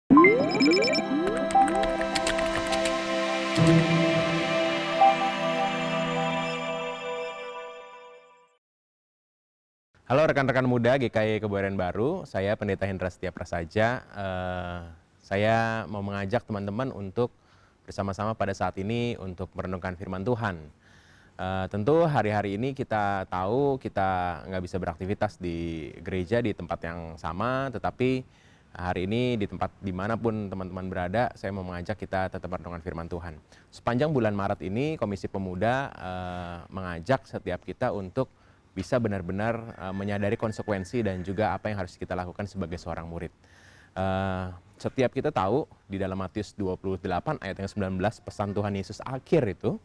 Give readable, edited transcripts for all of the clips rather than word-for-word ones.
Halo rekan-rekan muda GKI Kebayoran Baru, saya Pendeta Hendra Setia Prasaja. Saya mau mengajak teman-teman untuk bersama-sama pada saat ini untuk merenungkan firman Tuhan. Tentu hari-hari ini kita tahu kita nggak bisa beraktivitas di gereja di tempat yang sama, tetapi hari ini di tempat dimanapun teman-teman berada, saya mau mengajak kita tetap merenungkan firman Tuhan. Sepanjang bulan Maret ini, Komisi Pemuda mengajak setiap kita untuk bisa benar-benar menyadari konsekuensi dan juga apa yang harus kita lakukan sebagai seorang murid. Setiap kita tahu di dalam Matius 28 ayat yang 19 pesan Tuhan Yesus akhir itu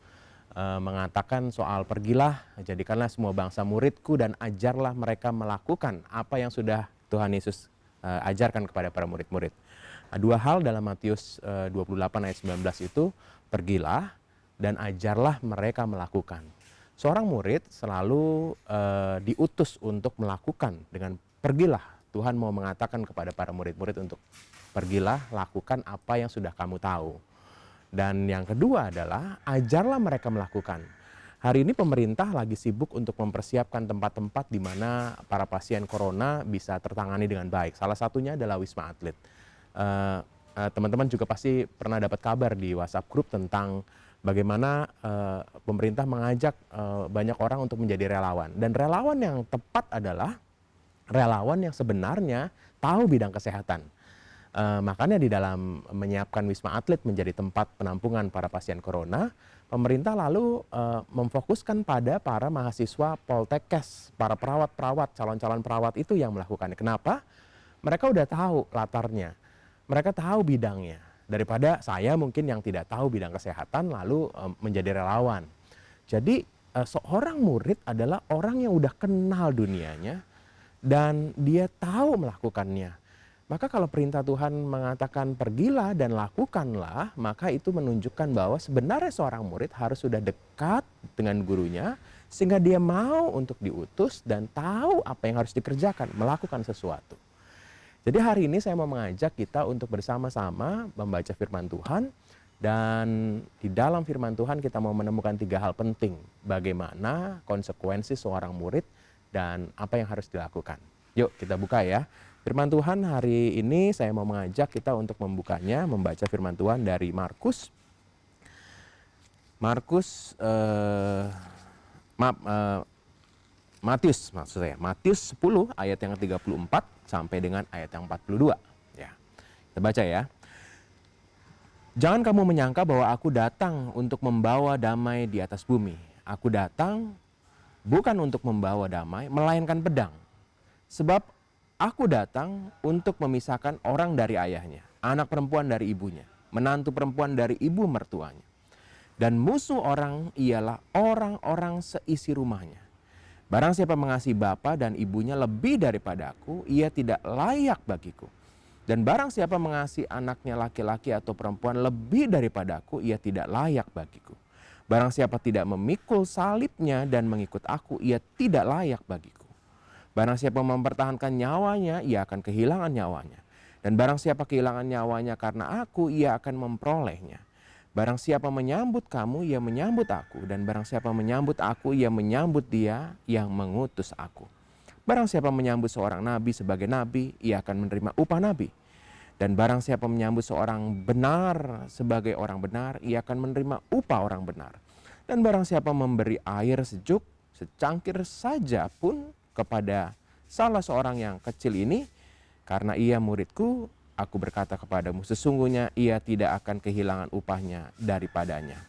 mengatakan soal pergilah, jadikanlah semua bangsa muridku dan ajarlah mereka melakukan apa yang sudah Tuhan Yesus ajarkan kepada para murid-murid. Dua hal dalam Matius 28 ayat 19 itu, pergilah dan ajarlah mereka melakukan. Seorang murid selalu diutus untuk melakukan dengan pergilah. Tuhan mau mengatakan kepada para murid-murid untuk pergilah, lakukan apa yang sudah kamu tahu. Dan yang kedua adalah ajarlah mereka melakukan. Hari ini pemerintah lagi sibuk untuk mempersiapkan tempat-tempat di mana para pasien corona bisa tertangani dengan baik. Salah satunya adalah Wisma Atlet. Teman-teman juga pasti pernah dapat kabar di WhatsApp group tentang bagaimana pemerintah mengajak banyak orang untuk menjadi relawan. Dan relawan yang tepat adalah relawan yang sebenarnya tahu bidang kesehatan. Makanya di dalam menyiapkan Wisma Atlet menjadi tempat penampungan para pasien corona, pemerintah lalu memfokuskan pada para mahasiswa Poltekkes, para perawat-perawat, calon-calon perawat itu yang melakukannya. Kenapa? Mereka udah tahu latarnya, mereka tahu bidangnya. Daripada saya mungkin yang tidak tahu bidang kesehatan lalu menjadi relawan. Jadi seorang murid adalah orang yang udah kenal dunianya dan dia tahu melakukannya. Maka kalau perintah Tuhan mengatakan pergilah dan lakukanlah, maka itu menunjukkan bahwa sebenarnya seorang murid harus sudah dekat dengan gurunya sehingga dia mau untuk diutus dan tahu apa yang harus dikerjakan, melakukan sesuatu. Jadi hari ini saya mau mengajak kita untuk bersama-sama membaca firman Tuhan, dan di dalam firman Tuhan kita mau menemukan 3 hal penting bagaimana konsekuensi seorang murid dan apa yang harus dilakukan. Yuk kita buka ya. Firman Tuhan hari ini saya mau mengajak kita untuk membukanya, membaca firman Tuhan dari Matius maksud saya, Matius 10 ayat yang ke-34 sampai dengan ayat yang 42. Ya, kita baca ya. Jangan kamu menyangka bahwa aku datang untuk membawa damai di atas bumi. Aku datang bukan untuk membawa damai, melainkan pedang. Sebab aku datang untuk memisahkan orang dari ayahnya, anak perempuan dari ibunya, menantu perempuan dari ibu mertuanya. Dan musuh orang ialah orang-orang seisi rumahnya. Barang siapa mengasihi bapa dan ibunya lebih daripada aku, ia tidak layak bagiku. Dan barang siapa mengasihi anaknya laki-laki atau perempuan lebih daripada aku, ia tidak layak bagiku. Barang siapa tidak memikul salibnya dan mengikut aku, ia tidak layak bagiku. Barang siapa mempertahankan nyawanya, ia akan kehilangan nyawanya. Dan barang siapa kehilangan nyawanya karena aku, ia akan memperolehnya. Barang siapa menyambut kamu, ia menyambut aku. Dan barang siapa menyambut aku, ia menyambut dia yang mengutus aku. Barang siapa menyambut seorang nabi sebagai nabi, ia akan menerima upah nabi. Dan barang siapa menyambut seorang benar sebagai orang benar, ia akan menerima upah orang benar. Dan barang siapa memberi air sejuk secangkir saja pun kepada salah seorang yang kecil ini, karena ia muridku, aku berkata kepadamu, sesungguhnya ia tidak akan kehilangan upahnya daripadanya.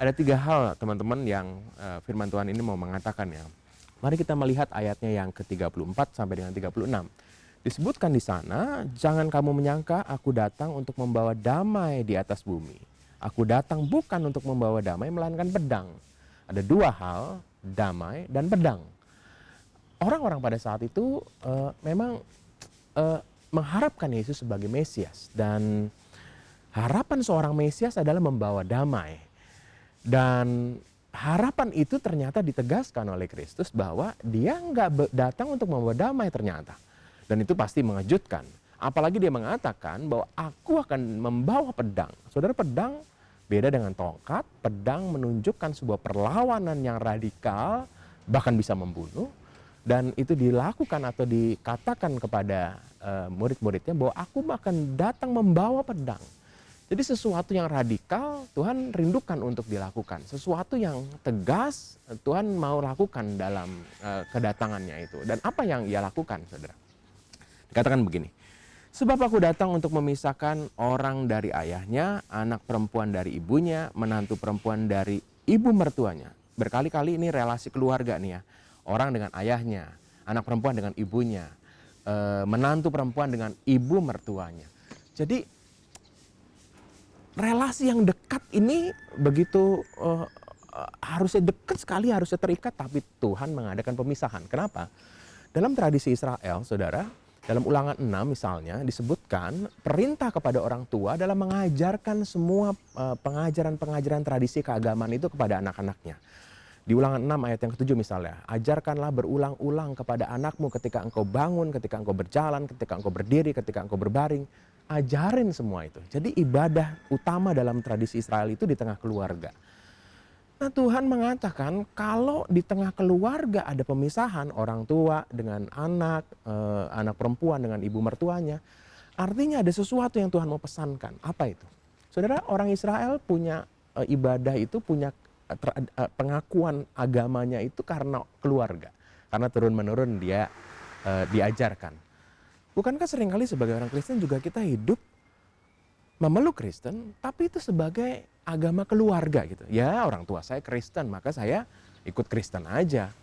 Ada 3 hal teman-teman yang firman Tuhan ini mau mengatakan ya. Mari kita melihat ayatnya yang ke-34 sampai dengan 36. Disebutkan di sana, jangan kamu menyangka aku datang untuk membawa damai di atas bumi. Aku datang bukan untuk membawa damai, melainkan pedang. Ada 2 hal, damai dan pedang. Orang-orang pada saat itu memang mengharapkan Yesus sebagai Mesias, dan harapan seorang Mesias adalah membawa damai. Dan harapan itu ternyata ditegaskan oleh Kristus bahwa dia nggak datang untuk membawa damai ternyata. Dan itu pasti mengejutkan. Apalagi dia mengatakan bahwa aku akan membawa pedang. Saudara, pedang beda dengan tongkat. Pedang menunjukkan sebuah perlawanan yang radikal, bahkan bisa membunuh. Dan itu dilakukan atau dikatakan kepada murid-muridnya bahwa aku akan datang membawa pedang. Jadi sesuatu yang radikal Tuhan rindukan untuk dilakukan. Sesuatu yang tegas Tuhan mau lakukan dalam kedatangannya itu. Dan apa yang ia lakukan, saudara? Dikatakan begini, sebab aku datang untuk memisahkan orang dari ayahnya, anak perempuan dari ibunya, menantu perempuan dari ibu mertuanya. Berkali-kali ini relasi keluarga nih ya. Orang dengan ayahnya, anak perempuan dengan ibunya, menantu perempuan dengan ibu mertuanya. Jadi relasi yang dekat ini begitu harusnya dekat sekali, harusnya terikat, tapi Tuhan mengadakan pemisahan. Kenapa? Dalam tradisi Israel, saudara, dalam Ulangan 6 misalnya disebutkan perintah kepada orang tua dalam mengajarkan semua pengajaran-pengajaran tradisi keagamaan itu kepada anak-anaknya. Di Ulangan 6 ayat yang ke-7 misalnya, ajarkanlah berulang-ulang kepada anakmu ketika engkau bangun, ketika engkau berjalan, ketika engkau berdiri, ketika engkau berbaring. Ajarin semua itu. Jadi ibadah utama dalam tradisi Israel itu di tengah keluarga. Nah, Tuhan mengatakan kalau di tengah keluarga ada pemisahan orang tua dengan anak, anak perempuan dengan ibu mertuanya, artinya ada sesuatu yang Tuhan mau pesankan. Apa itu? Saudara, orang Israel punya ibadah itu, punya pengakuan agamanya itu karena keluarga. Karena turun-menurun dia diajarkan. Bukankah seringkali sebagai orang Kristen juga kita hidup memeluk Kristen, tapi itu sebagai agama keluarga gitu. Ya, orang tua saya Kristen, maka saya ikut Kristen aja.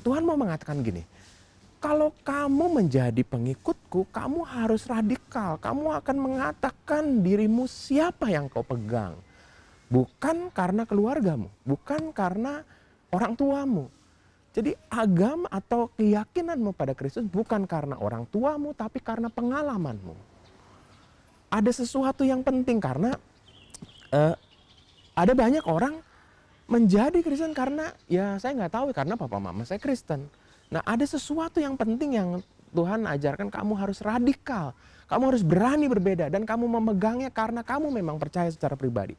Tuhan mau mengatakan gini, kalau kamu menjadi pengikutku, kamu harus radikal. Kamu akan mengatakan dirimu siapa yang kau pegang. Bukan karena keluargamu, bukan karena orang tuamu. Jadi agama atau keyakinanmu pada Kristus bukan karena orang tuamu, tapi karena pengalamanmu. Ada sesuatu yang penting karena ada banyak orang menjadi Kristen karena ya saya nggak tahu, karena papa mama saya Kristen. Nah, ada sesuatu yang penting yang Tuhan ajarkan, kamu harus radikal. Kamu harus berani berbeda dan kamu memegangnya karena kamu memang percaya secara pribadi.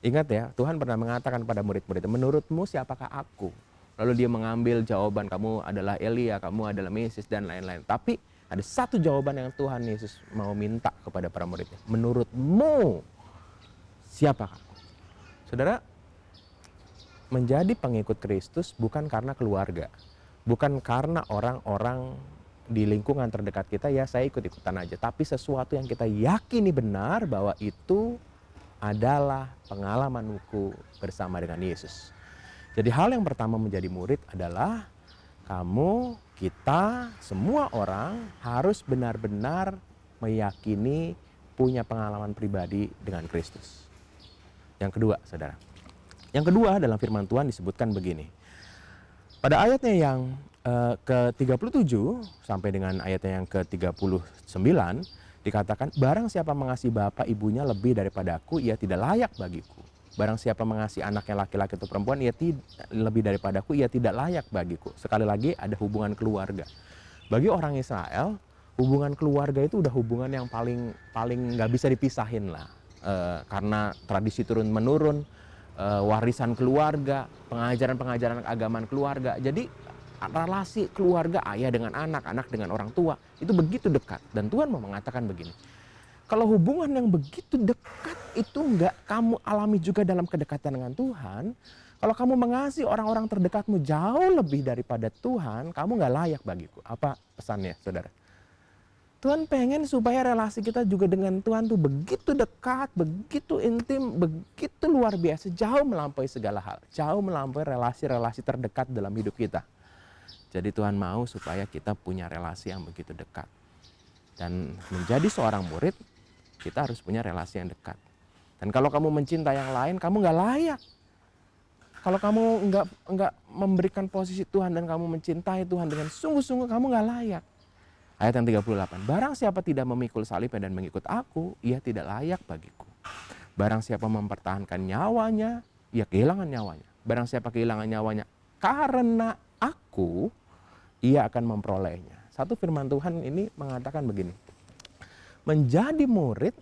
Ingat ya, Tuhan pernah mengatakan pada murid-muridnya, menurutmu siapakah aku? Lalu dia mengambil jawaban, kamu adalah Elia, kamu adalah Mesias, dan lain-lain. Tapi ada satu jawaban yang Tuhan Yesus mau minta kepada para muridnya. Menurutmu siapakah? Saudara, menjadi pengikut Kristus bukan karena keluarga. Bukan karena orang-orang di lingkungan terdekat kita, ya saya ikut-ikutan aja. Tapi sesuatu yang kita yakini benar bahwa itu adalah pengalamanku bersama dengan Yesus. Jadi hal yang pertama menjadi murid adalah kamu, kita, semua orang harus benar-benar meyakini punya pengalaman pribadi dengan Kristus. Yang kedua, saudara. Yang kedua, dalam firman Tuhan disebutkan begini. Pada ayatnya yang ke-37 sampai dengan ayatnya yang ke-39 dikatakan, barang siapa mengasihi bapa ibunya lebih daripada aku, ia tidak layak bagiku. Barang siapa mengasihi anaknya laki-laki atau perempuan, ia lebih daripadaku, ia tidak layak bagiku. Sekali lagi ada hubungan keluarga. Bagi orang Israel, hubungan keluarga itu udah hubungan yang paling nggak bisa dipisahin lah. Karena tradisi turun menurun, warisan keluarga, pengajaran-pengajaran keagamaan keluarga. Jadi relasi keluarga ayah dengan anak, anak dengan orang tua itu begitu dekat. Dan Tuhan mau mengatakan begini, kalau hubungan yang begitu dekat itu nggak kamu alami juga dalam kedekatan dengan Tuhan, kalau kamu mengasihi orang-orang terdekatmu jauh lebih daripada Tuhan, kamu nggak layak bagiku. Apa pesannya, saudara? Tuhan pengen supaya relasi kita juga dengan Tuhan tuh begitu dekat, begitu intim, begitu luar biasa, jauh melampaui segala hal, jauh melampaui relasi-relasi terdekat dalam hidup kita. Jadi Tuhan mau supaya kita punya relasi yang begitu dekat. Dan menjadi seorang murid, kita harus punya relasi yang dekat. Dan kalau kamu mencinta yang lain, kamu nggak layak. Kalau kamu nggak memberikan posisi Tuhan dan kamu mencintai Tuhan dengan sungguh-sungguh, kamu nggak layak. Ayat yang 38, barang siapa tidak memikul salibnya dan mengikut aku, ia tidak layak bagiku. Barang siapa mempertahankan nyawanya, ia kehilangan nyawanya. Barang siapa kehilangan nyawanya karena aku, ia akan memperolehnya. Satu firman Tuhan ini mengatakan begini, Menjadi murid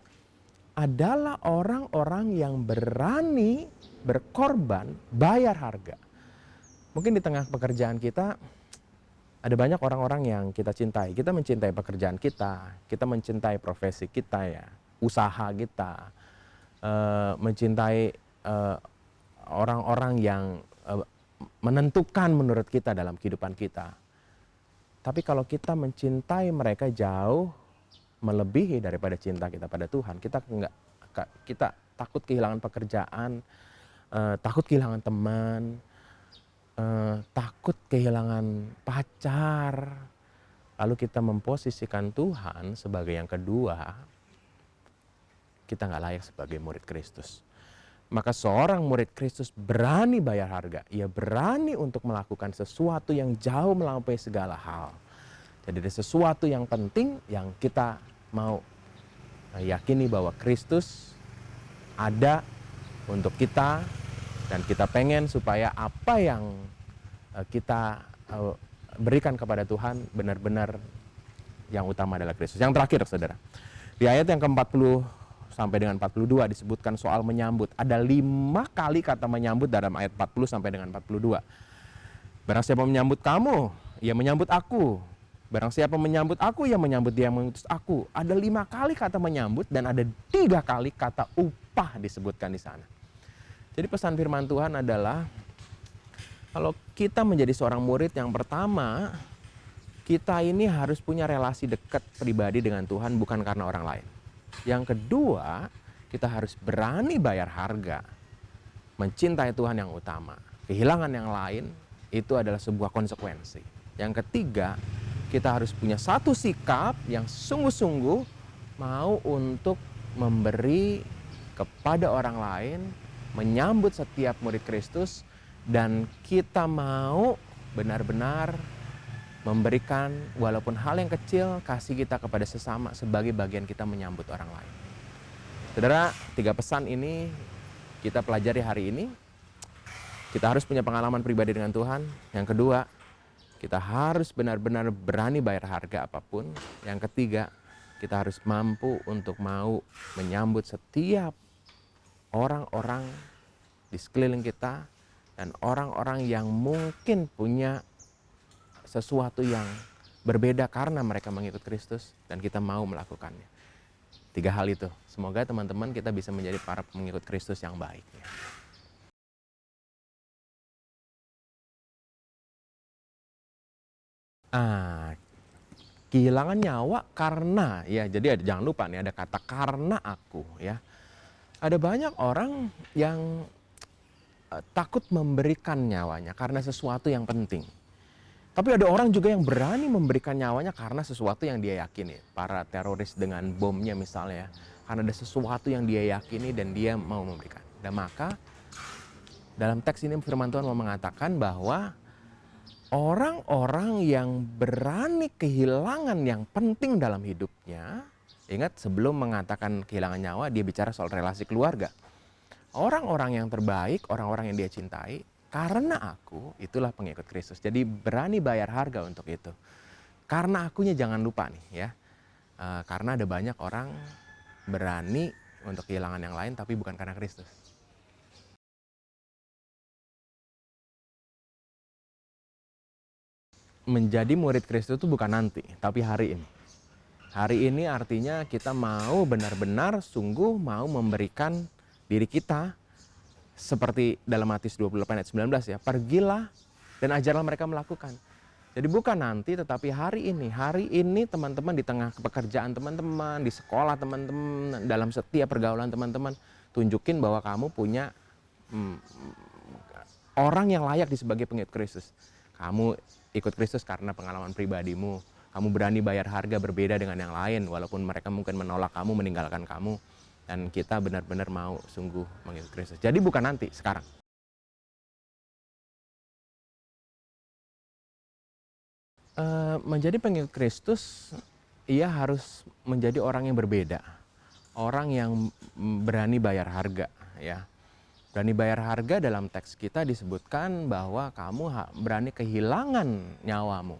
adalah orang-orang yang berani berkorban, bayar harga. Mungkin di tengah pekerjaan kita ada banyak orang-orang yang kita cintai. Kita mencintai pekerjaan kita mencintai profesi kita ya, usaha kita, mencintai orang-orang yang menentukan menurut kita dalam kehidupan kita. Tapi kalau kita mencintai mereka jauh melebihi daripada cinta kita pada Tuhan, kita takut kehilangan pekerjaan, takut kehilangan teman, takut kehilangan pacar, lalu kita memposisikan Tuhan sebagai yang kedua, kita nggak layak sebagai murid Kristus. Maka seorang murid Kristus berani bayar harga. Ia berani untuk melakukan sesuatu yang jauh melampaui segala hal. Jadi ada sesuatu yang penting yang kita mau yakini bahwa Kristus ada untuk kita. Dan kita pengen supaya apa yang kita berikan kepada Tuhan benar-benar yang utama adalah Kristus. Yang terakhir saudara, di ayat yang ke-40 sampai dengan 42 disebutkan soal menyambut. Ada 5 kali kata menyambut dalam ayat 40 sampai dengan 42. Barang siapa menyambut kamu, ia menyambut aku. Barang siapa menyambut aku, ia menyambut dia yang mengutus aku. Ada 5 kali kata menyambut dan ada 3 kali kata upah disebutkan di sana. Jadi pesan firman Tuhan adalah kalau kita menjadi seorang murid, yang pertama, kita ini harus punya relasi dekat pribadi dengan Tuhan bukan karena orang lain. Yang kedua, kita harus berani bayar harga, mencintai Tuhan yang utama. Kehilangan yang lain itu adalah sebuah konsekuensi. Yang ketiga, kita harus punya satu sikap yang sungguh-sungguh mau untuk memberi kepada orang lain, menyambut setiap murid Kristus, dan kita mau benar-benar memberikan walaupun hal yang kecil, kasih kita kepada sesama sebagai bagian kita menyambut orang lain. Saudara, 3 pesan ini kita pelajari hari ini. Kita harus punya pengalaman pribadi dengan Tuhan. Yang kedua, kita harus benar-benar berani bayar harga apapun. Yang ketiga, kita harus mampu untuk mau menyambut setiap orang-orang di sekeliling kita dan orang-orang yang mungkin punya sesuatu yang berbeda karena mereka mengikut Kristus dan kita mau melakukannya. 3 hal itu. Semoga teman-teman kita bisa menjadi para pengikut Kristus yang baik. Kehilangan nyawa karena, ya jadi jangan lupa nih ada kata karena aku ya. Ada banyak orang yang takut memberikan nyawanya karena sesuatu yang penting. Tapi ada orang juga yang berani memberikan nyawanya karena sesuatu yang dia yakini. Para teroris dengan bomnya misalnya, karena ada sesuatu yang dia yakini dan dia mau memberikan. Dan maka dalam teks ini firman Tuhan mau mengatakan bahwa orang-orang yang berani kehilangan yang penting dalam hidupnya, ingat sebelum mengatakan kehilangan nyawa, dia bicara soal relasi keluarga. Orang-orang yang terbaik, orang-orang yang dia cintai, karena aku, itulah pengikut Kristus. Jadi berani bayar harga untuk itu. Karena akunya jangan lupa nih ya. Karena ada banyak orang berani untuk kehilangan yang lain tapi bukan karena Kristus. Menjadi murid Kristus itu bukan nanti, tapi hari ini. Hari ini artinya kita mau benar-benar sungguh mau memberikan diri kita seperti dalam Matius 28 ayat 19 ya, pergilah dan ajarlah mereka melakukan. Jadi bukan nanti tetapi hari ini. Hari ini teman-teman di tengah pekerjaan teman-teman, di sekolah teman-teman, dalam setiap pergaulan teman-teman, tunjukin bahwa kamu punya orang yang layak di sebagai pengikut Kristus. Kamu ikut Kristus karena pengalaman pribadimu. Kamu berani bayar harga berbeda dengan yang lain walaupun mereka mungkin menolak kamu, meninggalkan kamu. Dan kita benar-benar mau sungguh mengikut Kristus. Jadi bukan nanti, sekarang. Menjadi pengikut Kristus, ia harus menjadi orang yang berbeda. Orang yang berani bayar harga. Ya. Berani bayar harga dalam teks kita disebutkan bahwa kamu berani kehilangan nyawamu.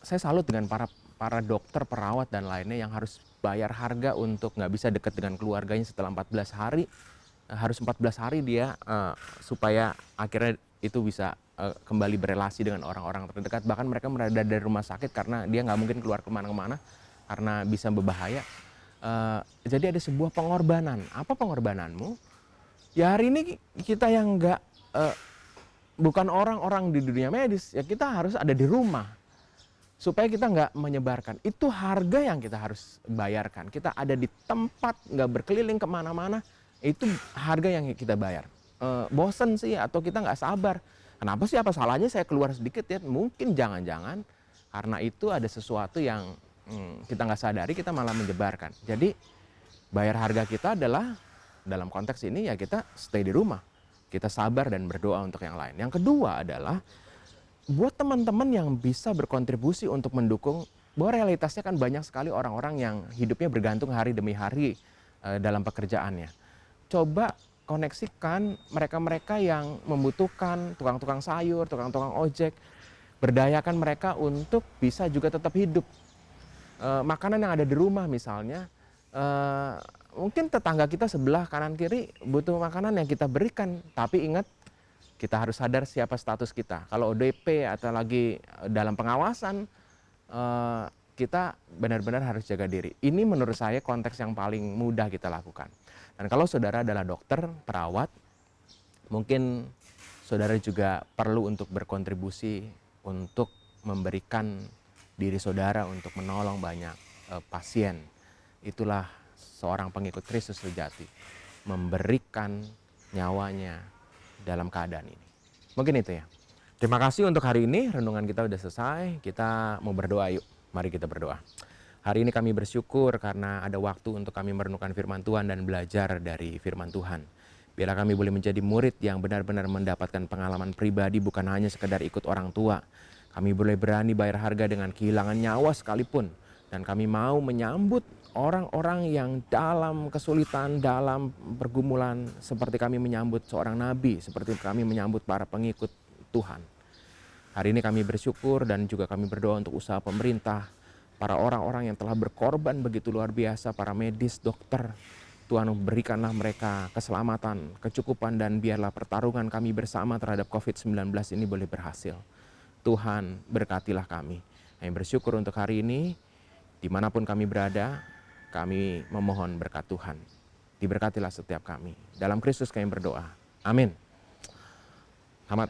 Saya salut dengan para para dokter, perawat, dan lainnya yang harus bayar harga untuk nggak bisa dekat dengan keluarganya setelah 14 hari. Harus 14 hari dia supaya akhirnya itu bisa kembali berelasi dengan orang-orang terdekat. Bahkan mereka berada dari rumah sakit karena dia nggak mungkin keluar kemana-mana karena bisa berbahaya. Jadi ada sebuah pengorbanan. Apa pengorbananmu? Ya hari ini kita yang nggak bukan orang-orang di dunia medis, ya kita harus ada di rumah supaya kita nggak menyebarkan. Itu harga yang kita harus bayarkan. Kita ada di tempat, nggak berkeliling kemana-mana, itu harga yang kita bayar. Bosen sih atau kita nggak sabar. Kenapa sih, apa salahnya saya keluar sedikit ya? Mungkin jangan-jangan karena itu ada sesuatu yang kita nggak sadari, kita malah menyebarkan. Jadi bayar harga kita adalah dalam konteks ini ya kita stay di rumah. Kita sabar dan berdoa untuk yang lain. Yang kedua adalah buat teman-teman yang bisa berkontribusi untuk mendukung, bahwa realitasnya kan banyak sekali orang-orang yang hidupnya bergantung hari demi hari dalam pekerjaannya. Coba koneksikan mereka-mereka yang membutuhkan, tukang-tukang sayur, tukang-tukang ojek, berdayakan mereka untuk bisa juga tetap hidup. Makanan yang ada di rumah misalnya, mungkin tetangga kita sebelah kanan kiri butuh makanan yang kita berikan, tapi ingat kita harus sadar siapa status kita. Kalau ODP atau lagi dalam pengawasan, kita benar-benar harus jaga diri. Ini menurut saya konteks yang paling mudah kita lakukan. Dan kalau saudara adalah dokter, perawat, mungkin saudara juga perlu untuk berkontribusi untuk memberikan diri saudara untuk menolong banyak pasien. Itulah seorang pengikut Kristus sejati, memberikan nyawanya dalam keadaan ini. Mungkin itu ya. Terima kasih untuk hari ini, renungan kita udah selesai. Kita mau berdoa yuk, mari kita berdoa. Hari ini kami bersyukur karena ada waktu untuk kami merenungkan firman Tuhan dan belajar dari firman Tuhan. Biarlah kami boleh menjadi murid yang benar-benar mendapatkan pengalaman pribadi, bukan hanya sekedar ikut orang tua. Kami boleh berani bayar harga dengan kehilangan nyawa sekalipun. Dan kami mau menyambut orang-orang yang dalam kesulitan, dalam pergumulan, seperti kami menyambut seorang nabi, seperti kami menyambut para pengikut Tuhan. Hari ini kami bersyukur dan juga kami berdoa untuk usaha pemerintah, para orang-orang yang telah berkorban begitu luar biasa, para medis, dokter. Tuhan, berikanlah mereka keselamatan, kecukupan, dan biarlah pertarungan kami bersama terhadap COVID-19 ini boleh berhasil. Tuhan, berkatilah kami. Kami bersyukur untuk hari ini, dimanapun kami berada, kami memohon berkat Tuhan. Diberkatilah setiap kami. Dalam Kristus kami berdoa. Amin. Selamat.